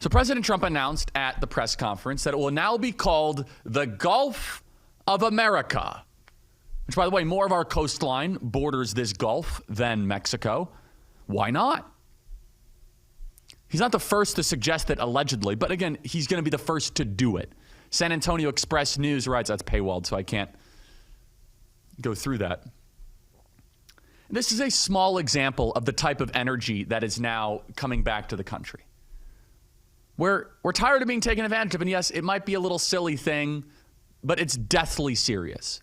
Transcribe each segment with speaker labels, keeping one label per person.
Speaker 1: So President Trump announced at the press conference that it will now be called the Gulf of America, which, by the way, more of our coastline borders this Gulf than Mexico. Why not? He's not the first to suggest it allegedly, but again, he's going to be the first to do it. San Antonio Express News writes, that's paywalled, so I can't go through that. This is a small example of the type of energy that is now coming back to the country. We're tired of being taken advantage of, and yes, it might be a little silly thing, but it's deathly serious.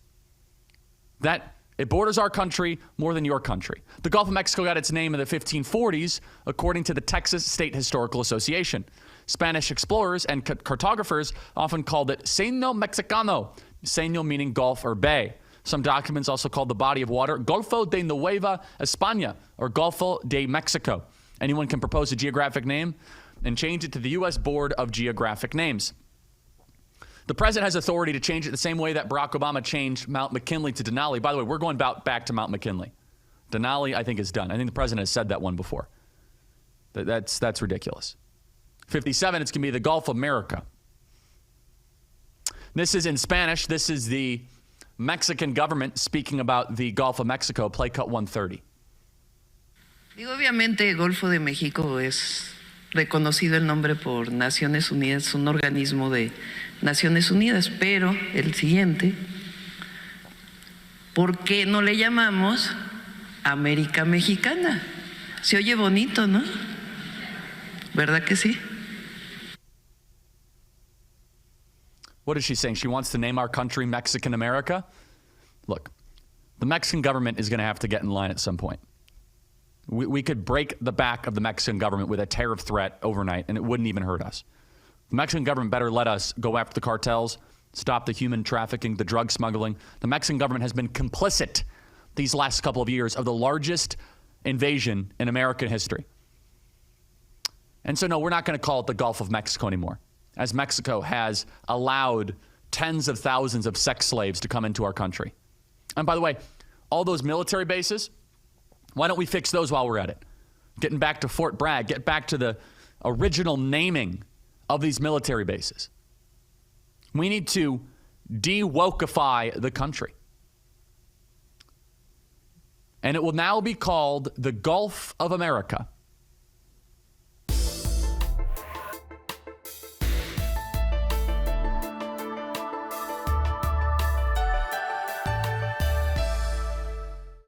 Speaker 1: That it borders our country more than your country. The Gulf of Mexico got its name in the 1540s, according to the Texas State Historical Association. Spanish explorers and cartographers often called it Seno Mexicano, Seno meaning Gulf or Bay. Some documents also called the body of water Golfo de Nueva España or Golfo de Mexico. Anyone can propose a geographic name and change it to the U.S. Board of Geographic Names. The president has authority to change it the same way that Barack Obama changed Mount McKinley to Denali. By the way, we're going back to Mount McKinley. Denali, I think, is done. I think the president has said that one before. That's ridiculous. 57, it's going to be the Gulf of America. This is in Spanish. This is the Mexican government speaking about the Gulf of Mexico, play cut 130.
Speaker 2: Digo, obviamente, el Golfo de México es reconocido el nombre por Naciones Unidas, un organismo de Naciones Unidas, pero el siguiente, ¿por qué no le llamamos América Mexicana? Se oye bonito, ¿no? ¿Verdad que sí?
Speaker 1: What is she saying? She wants to name our country Mexican America? Look, the Mexican government is going to have to get in line at some point. We could break the back of the Mexican government with a tariff threat overnight, and it wouldn't even hurt us. The Mexican government better let us go after the cartels, stop the human trafficking, the drug smuggling. The Mexican government has been complicit these last couple of years of the largest invasion in American history. And so, no, we're not going to call it the Gulf of Mexico anymore, as Mexico has allowed tens of thousands of sex slaves to come into our country. And by the way, all those military bases, why don't we fix those while we're at it? Getting back to Fort Bragg, get back to the original naming of these military bases. We need to de-wokeify the country. And it will now be called the Gulf of America.